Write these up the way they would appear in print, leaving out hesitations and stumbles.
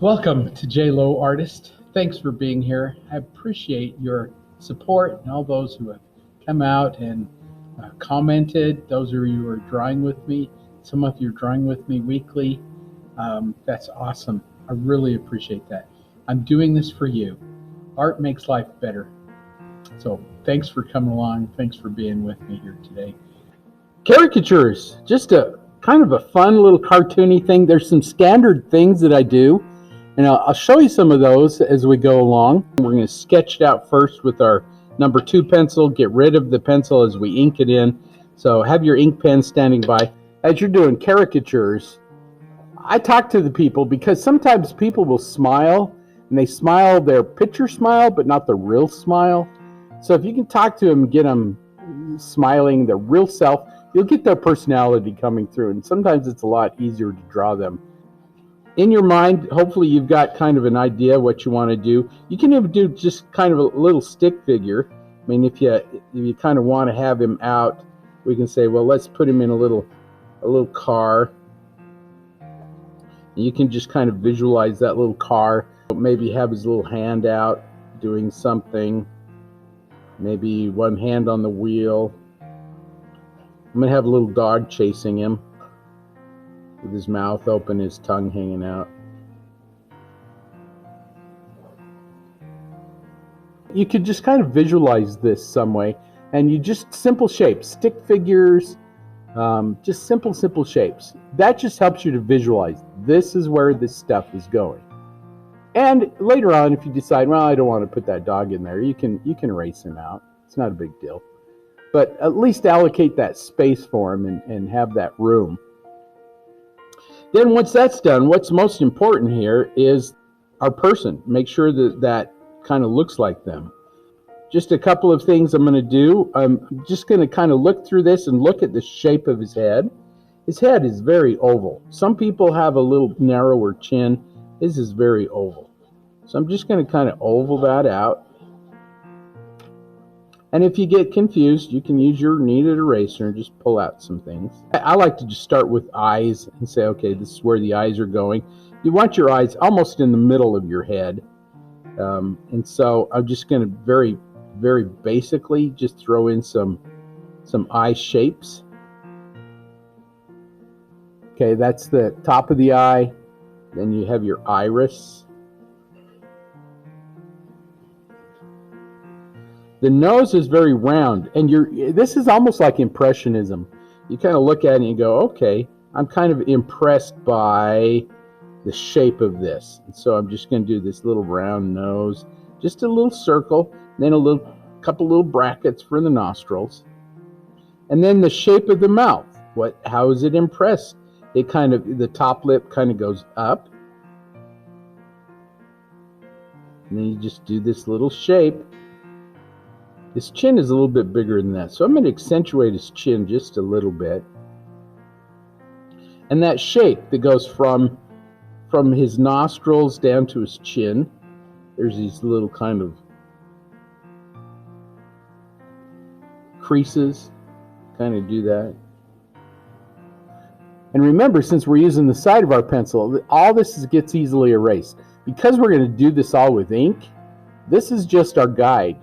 Welcome to J Lowe Artist. Thanks for being here. I appreciate your support and all those who have come out and commented. Those of you who are drawing with me, some of you are drawing with me weekly. That's awesome. I really appreciate that. I'm doing this for you. Art makes life better. So thanks for coming along. Thanks for being with me here today. Caricatures, just a kind of a fun little cartoony thing. There's some standard things that I do, and I'll show you some of those as we go along. We're going to sketch it out first with our number 2 pencil, get rid of the pencil as we ink it in. So have your ink pen standing by. As you're doing caricatures, I talk to the people because sometimes people will smile, and they smile their picture smile, but not the real smile. So if you can talk to them, get them smiling their real self, you'll get their personality coming through, and sometimes it's a lot easier to draw them. In your mind, hopefully you've got kind of an idea what you want to do. You can even do just kind of a little stick figure. I mean, if you kind of want to have him out, we can say, well, let's put him in a little car. You can just kind of visualize that little car. Maybe have his little hand out doing something. Maybe one hand on the wheel. I'm going to have a little dog chasing him with his mouth open, his tongue hanging out. You could just kind of visualize this some way, and you just simple shapes, stick figures, just simple shapes. That just helps you to visualize this is where this stuff is going. And later on, if you decide, well, I don't want to put that dog in there, you can erase him out. It's not a big deal. But at least allocate that space for him and have that room. Then once that's done, what's most important here is our person. Make sure that that kind of looks like them. Just a couple of things I'm going to do. I'm just going to kind of look through this and look at the shape of his head. His head is very oval. Some people have a little narrower chin. His is very oval. So I'm just going to kind of oval that out. And if you get confused, you can use your kneaded eraser and just pull out some things. I like to just start with eyes and say, okay, this is where the eyes are going. You want your eyes almost in the middle of your head. And so I'm just going to very basically just throw in some eye shapes. Okay, that's the top of the eye. Then you have your iris. The nose is very round, and this is almost like impressionism. You kind of look at it and you go, okay, I'm kind of impressed by the shape of this. And so I'm just going to do this little round nose, just a little circle, then couple little brackets for the nostrils. And then the shape of the mouth. How is it impressed? The top lip kind of goes up. And then you just do this little shape. His chin is a little bit bigger than that, so I'm going to accentuate his chin just a little bit. And that shape that goes from his nostrils down to his chin, there's these little kind of creases, kind of do that. And remember, since we're using the side of our pencil, all this gets easily erased. Because we're going to do this all with ink, this is just our guide.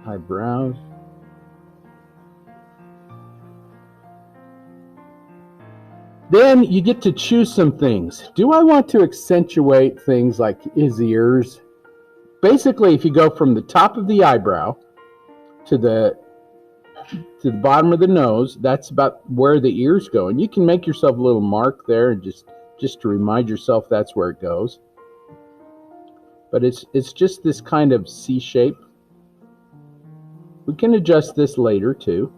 Eyebrows. Then you get to choose some things. Do I want to accentuate things like his ears? Basically, if you go from the top of the eyebrow to the bottom of the nose, that's about where the ears go. And you can make yourself a little mark there and just to remind yourself that's where it goes. But it's just this kind of C shape. We can adjust this later too.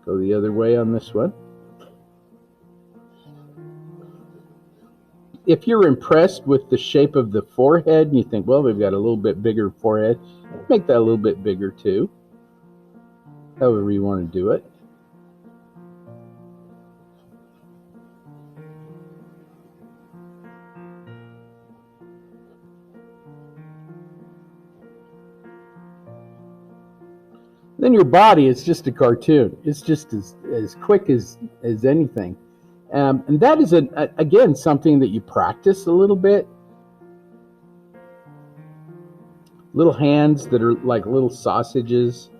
Go the other way on this one. If you're impressed with the shape of the forehead and you think, well, they've got a little bit bigger forehead, make that a little bit bigger too. However you want to do it. Then your body is just a cartoon. It's just as as quick as anything. And that is, again, something that you practice a little bit. Little hands that are like little sausages.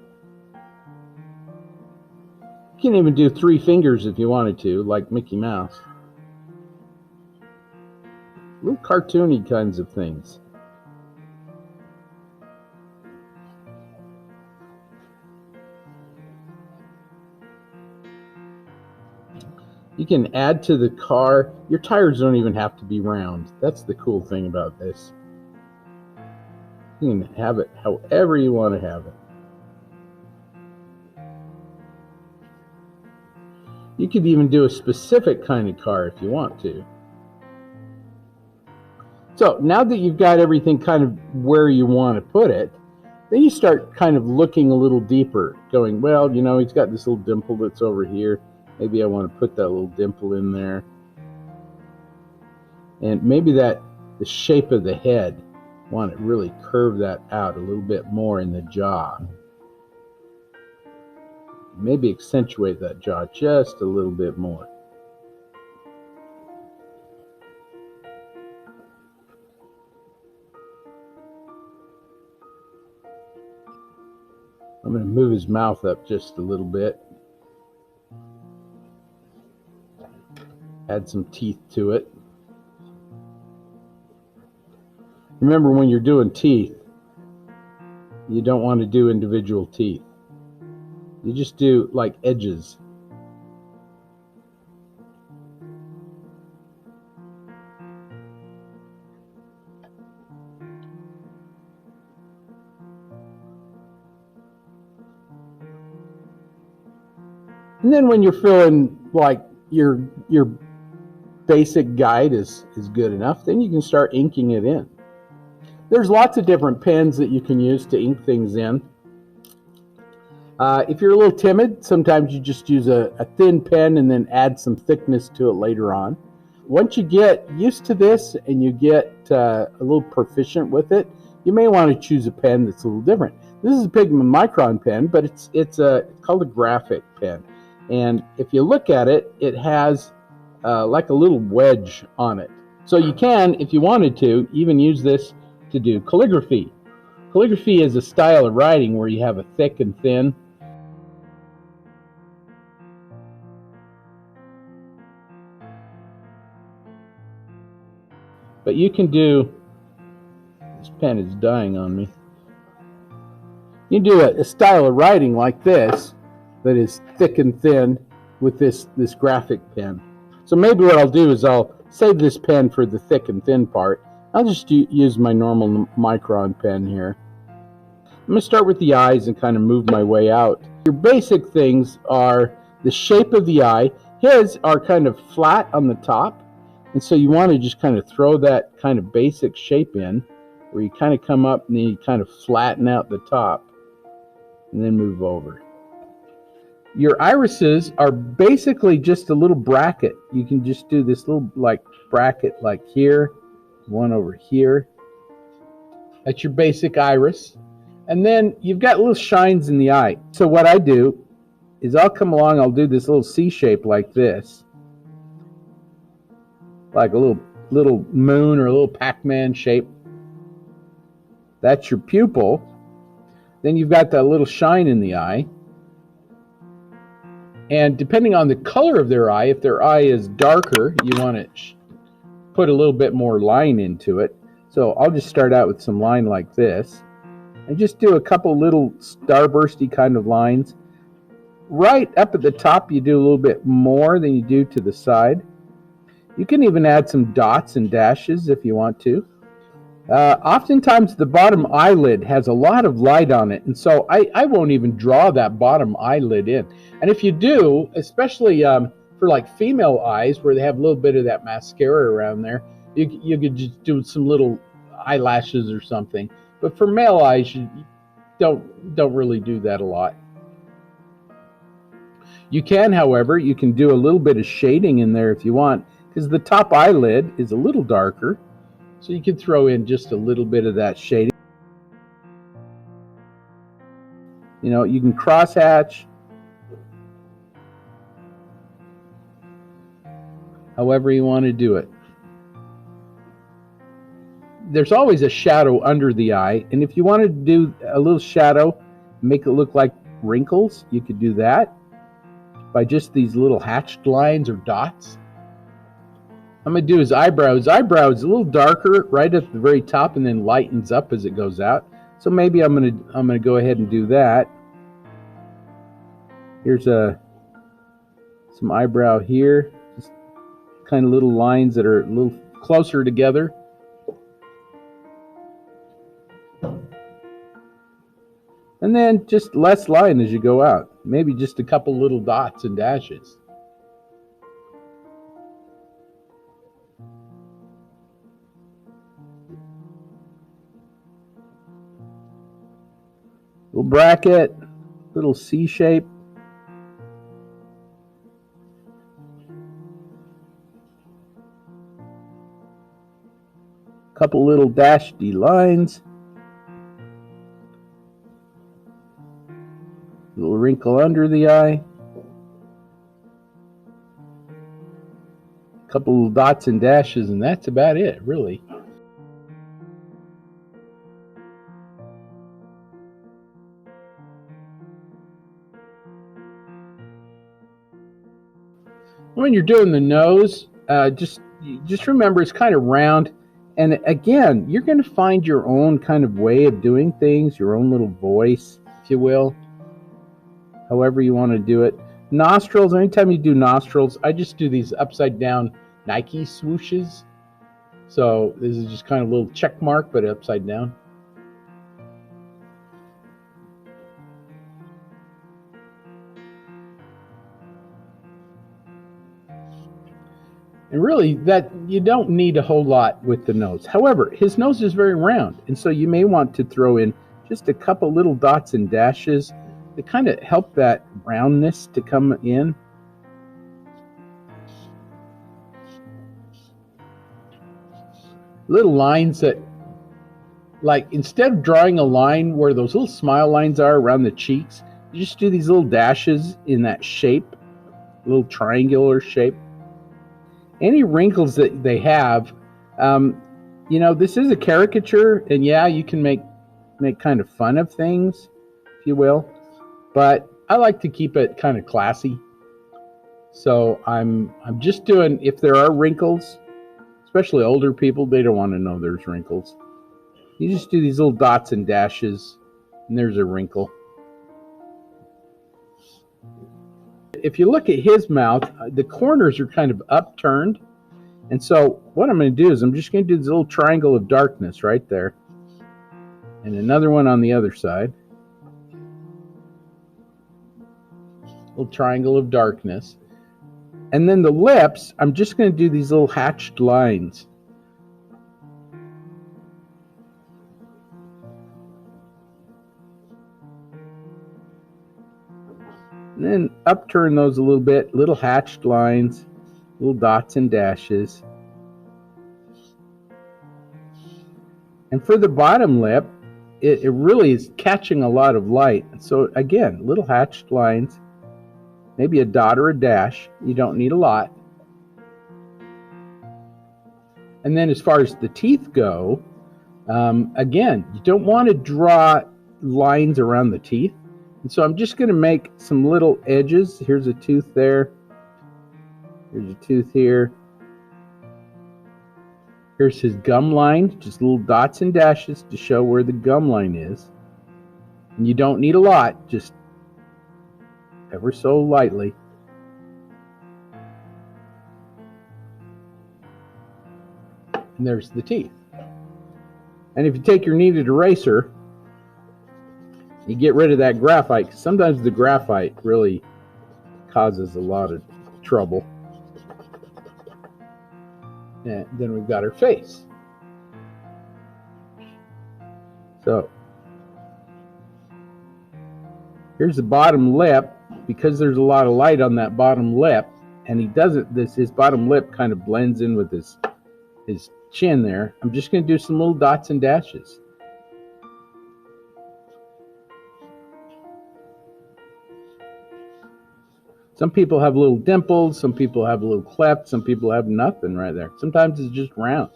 You can even do 3 fingers if you wanted to, like Mickey Mouse. Little cartoony kinds of things. You can add to the car. Your tires don't even have to be round. That's the cool thing about this. You can have it however you want to have it. You could even do a specific kind of car if you want to. So now that you've got everything kind of where you want to put it, then you start kind of looking a little deeper, going, well, you know, he's got this little dimple that's over here. Maybe I want to put that little dimple in there. And maybe the shape of the head, I want to really curve that out a little bit more in the jaw. Maybe accentuate that jaw just a little bit more. I'm going to move his mouth up just a little bit. Add some teeth to it. Remember, when you're doing teeth, you don't want to do individual teeth. You just do like edges. And then when you're feeling like your basic guide is good enough, then you can start inking it in. There's lots of different pens that you can use to ink things in. If you're a little timid, sometimes you just use a thin pen and then add some thickness to it later on. Once you get used to this and you get a little proficient with it, you may want to choose a pen that's a little different. This is a Pigment Micron pen, but it's called a graphite pen. And if you look at it, it has like a little wedge on it. So you can, if you wanted to, even use this to do calligraphy. Calligraphy is a style of writing where you have a thick and thin. But you can do, this pen is dying on me. You can do a style of writing like this that is thick and thin with this graphic pen. So maybe what I'll do is I'll save this pen for the thick and thin part. I'll just use my normal Micron pen here. I'm going to start with the eyes and kind of move my way out. Your basic things are the shape of the eye. His are kind of flat on the top, and so you want to just kind of throw that kind of basic shape in, where you kind of come up and then you kind of flatten out the top, and then move over. Your irises are basically just a little bracket. You can just do this little like bracket like here, one over here. That's your basic iris. And then you've got little shines in the eye. So what I do is I'll come along, I'll do this little C shape like this. Like a little moon or a little Pac-Man shape. That's your pupil. Then you've got that little shine in the eye. And depending on the color of their eye, if their eye is darker, you want to put a little bit more line into it. So I'll just start out with some line like this. And just do a couple little starbursty kind of lines. Right up at the top, you do a little bit more than you do to the side. You can even add some dots and dashes if you want to. Oftentimes the bottom eyelid has a lot of light on it, and so I won't even draw that bottom eyelid in. And if you do, especially for like female eyes where they have a little bit of that mascara around there, you could just do some little eyelashes or something. But for male eyes, you don't really do that a lot. You can, however, you can do a little bit of shading in there if you want, because the top eyelid is a little darker. So you can throw in just a little bit of that shading. You know, you can crosshatch. however you want to do it. There's always a shadow under the eye, and if you wanted to do a little shadow, make it look like wrinkles, you could do that by just these little hatched lines or dots. I'm going to do his eyebrow. His eyebrow is a little darker right at the very top and then lightens up as it goes out. So maybe I'm going to go ahead and do that. Here's some eyebrow here, just kind of little lines that are a little closer together. And then just less line as you go out. Maybe just a couple little dots and dashes. Little bracket, little C shape. Couple little dashed lines. Little wrinkle under the eye. Couple of dots and dashes, and that's about it, really. When you're doing the nose, just remember it's kind of round. And again, you're going to find your own kind of way of doing things, your own little voice, if you will. However you want to do it. Nostrils, anytime you do nostrils, I just do these upside down Nike swooshes. So this is just kind of a little check mark, but upside down. And really, that you don't need a whole lot with the nose. However, his nose is very round, and so you may want to throw in just a couple little dots and dashes to kind of help that roundness to come in. Little lines that, like, instead of drawing a line where those little smile lines are around the cheeks, you just do these little dashes in that shape, little triangular shape. Any wrinkles that they have, you know, this is a caricature, and yeah, you can make kind of fun of things, if you will. But I like to keep it kind of classy. So I'm just doing, if there are wrinkles, especially older people, they don't want to know there's wrinkles. You just do these little dots and dashes, and there's a wrinkle. If you look at his mouth, the corners are kind of upturned. And so what I'm going to do is I'm just going to do this little triangle of darkness right there. And another one on the other side. Little triangle of darkness. And then the lips, I'm just going to do these little hatched lines. And then upturn those a little bit, little hatched lines, little dots and dashes. And for the bottom lip, it really is catching a lot of light. So again, little hatched lines, maybe a dot or a dash. You don't need a lot. And then as far as the teeth go, again, you don't want to draw lines around the teeth. And so I'm just going to make some little edges. Here's a tooth there. Here's a tooth here. Here's his gum line, just little dots and dashes to show where the gum line is. And you don't need a lot, just ever so lightly. And there's the teeth. And if you take your kneaded eraser, you get rid of that graphite, because sometimes the graphite really causes a lot of trouble. And then we've got her face. So here's the bottom lip. Because there's a lot of light on that bottom lip, and he doesn't, his bottom lip kind of blends in with his chin there. I'm just going to do some little dots and dashes. Some people have little dimples, some people have a little cleft, some people have nothing right there. Sometimes it's just round.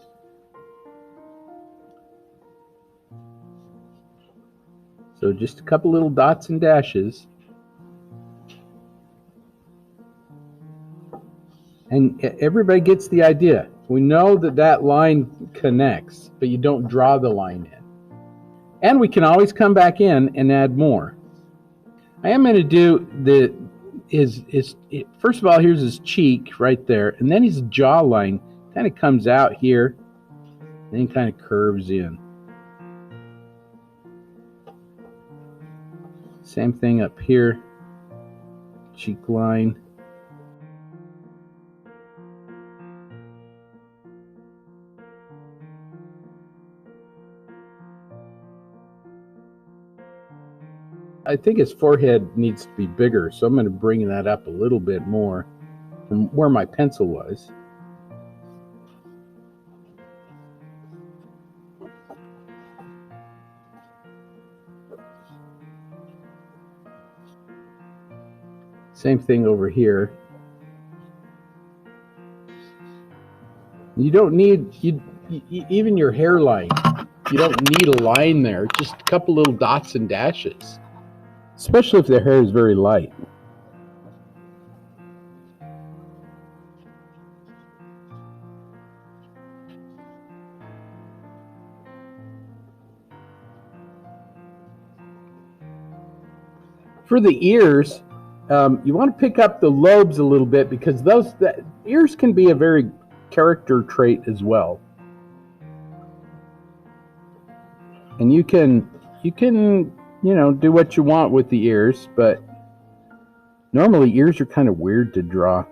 So just a couple little dots and dashes. And everybody gets the idea. We know that that line connects, but you don't draw the line in. And we can always come back in and add more. I am going to do first of all, here's his cheek right there, and then his jawline kind of comes out here, and then kind of curves in. Same thing up here, cheek line. I think his forehead needs to be bigger, so I'm going to bring that up a little bit more from where my pencil was. Same thing over here. You don't need, even your hairline, you don't need a line there, just a couple little dots and dashes. Especially if their hair is very light. For the ears, you want to pick up the lobes a little bit, because the ears can be a very character trait as well. And you can do what you want with the ears, but normally ears are kind of weird to draw.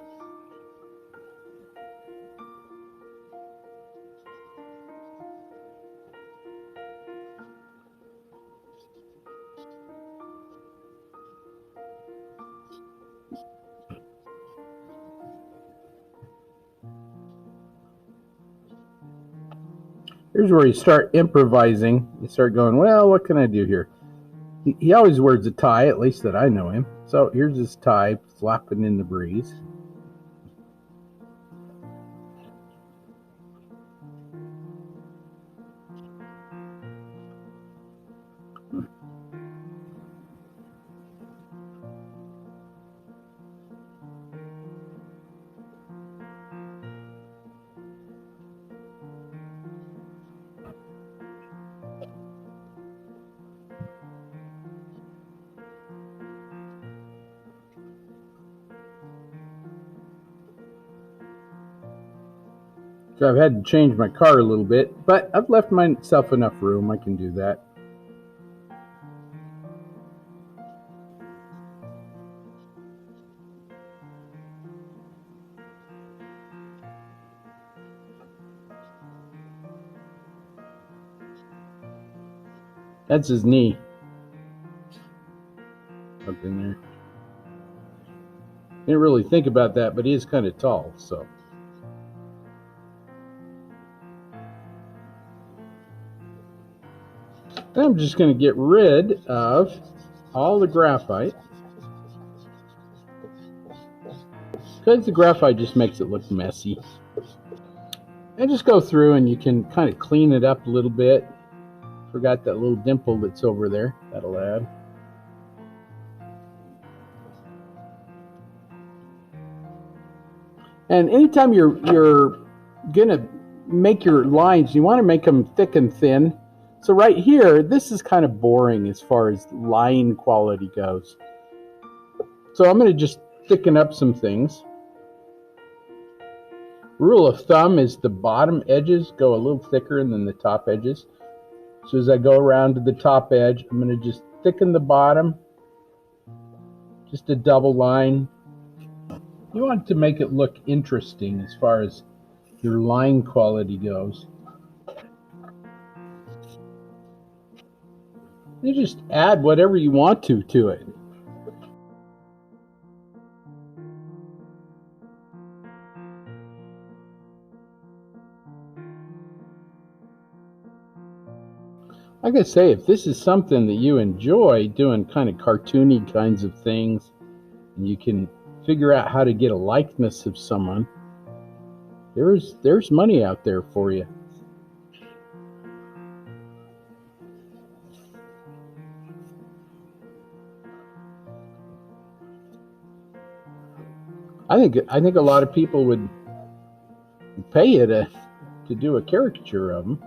Here's where you start improvising. You start going, well, what can I do here? He always wears a tie, at least that I know him. So here's his tie flapping in the breeze. So I've had to change my car a little bit, but I've left myself enough room. I can do that. That's his knee. Up in there. Didn't really think about that, but he is kind of tall, so. I'm just going to get rid of all the graphite, because the graphite just makes it look messy. And just go through and you can kind of clean it up a little bit. Forgot that little dimple that's over there. That'll add. And anytime you're going to make your lines, you want to make them thick and thin. So right here, this is kind of boring as far as line quality goes. So I'm going to just thicken up some things. Rule of thumb is the bottom edges go a little thicker than the top edges. So as I go around to the top edge, I'm going to just thicken the bottom. Just a double line. You want to make it look interesting as far as your line quality goes. You just add whatever you want to it. Like I say, if this is something that you enjoy doing, kind of cartoony kinds of things, and you can figure out how to get a likeness of someone, there's money out there for you. I think a lot of people would pay you to do a caricature of them.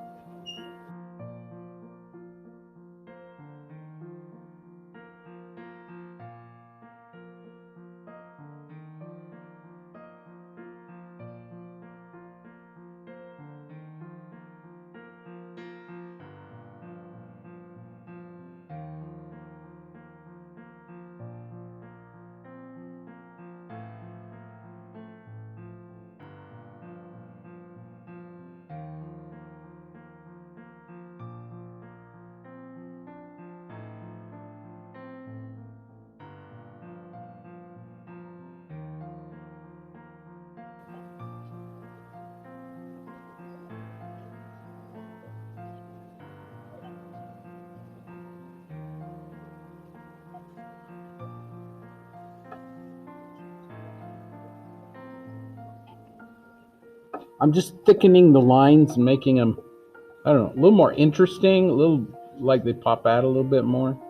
I'm just thickening the lines and making them, I don't know, a little more interesting, a little like they pop out a little bit more.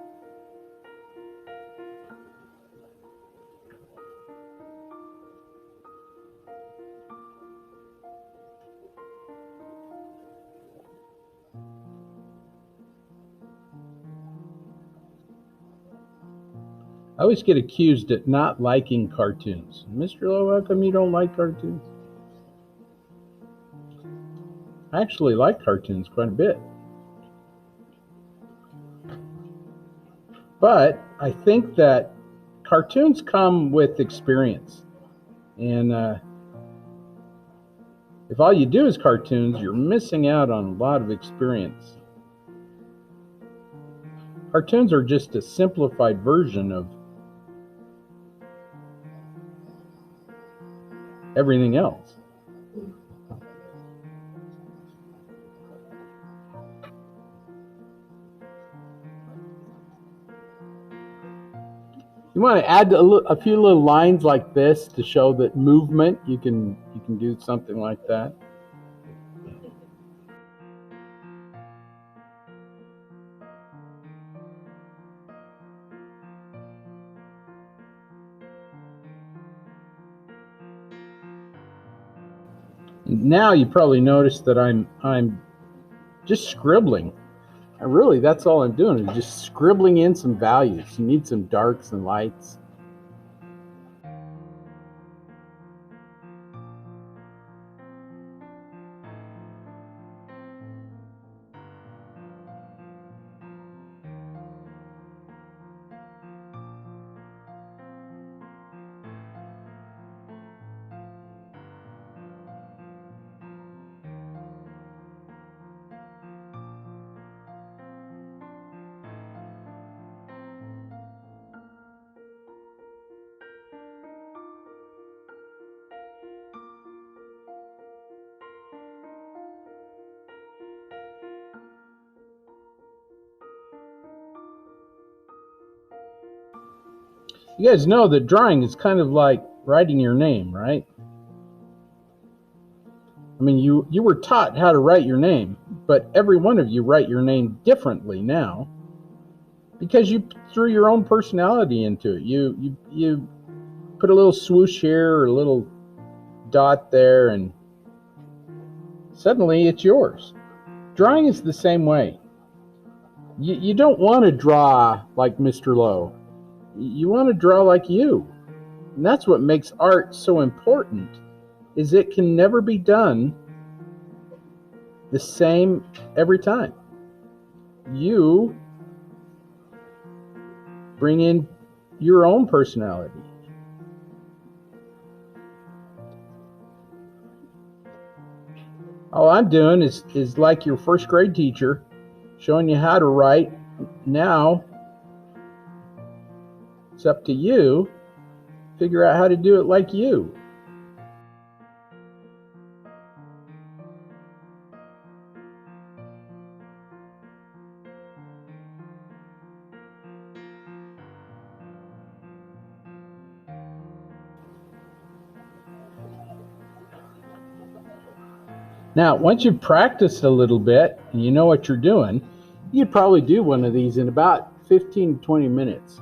I always get accused of not liking cartoons. Mr. Lowe, how come you don't like cartoons? I actually like cartoons quite a bit. But I think that cartoons come with experience. And if all you do is cartoons, you're missing out on a lot of experience. Cartoons are just a simplified version of everything else. You want to add a few little lines like this to show that movement. You can do something like that. Now you probably noticed that I'm just scribbling. Really, that's all I'm doing is just scribbling in some values. You need some darks and lights. You guys know that drawing is kind of like writing your name, right? I mean, you were taught how to write your name, but every one of you write your name differently now because you threw your own personality into it. You put a little swoosh here or a little dot there, and suddenly it's yours. Drawing is the same way. You don't want to draw like Mr. Lowe. You want to draw like you. And that's what makes art so important, is it can never be done the same every time. You bring in your own personality. All I'm doing is like your first grade teacher, showing you how to write. Now it's up to you. Figure out how to do it like you. Now, once you've practiced a little bit and you know what you're doing, you'd probably do one of these in about 15 to 20 minutes.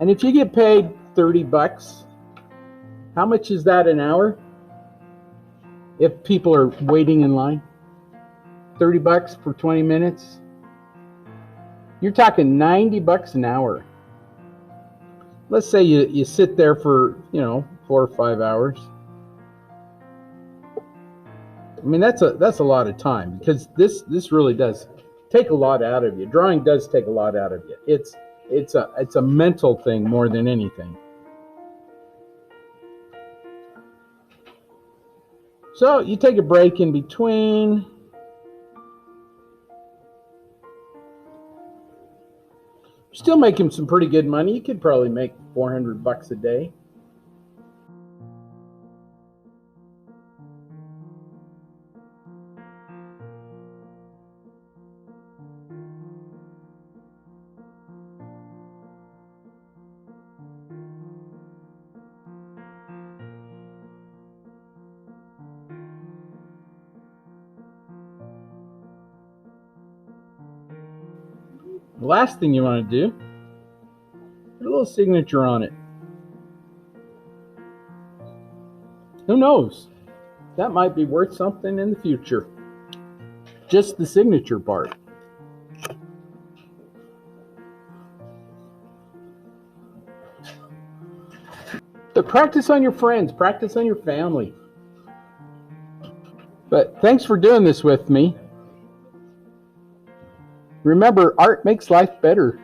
And if you get paid 30 bucks, how much is that an hour? If people are waiting in line, 30 bucks for 20 minutes. You're talking 90 bucks an hour. Let's say you sit there for, 4 or 5 hours. I mean, that's a lot of time, because this really does take a lot out of you. Drawing does take a lot out of you. It's a mental thing more than anything. So you take a break in between. You're still making some pretty good money. You could probably make 400 bucks a day. The last thing you want to do, put a little signature on it. Who knows? That might be worth something in the future. Just the signature part. But practice on your friends, practice on your family. But thanks for doing this with me. Remember, art makes life better.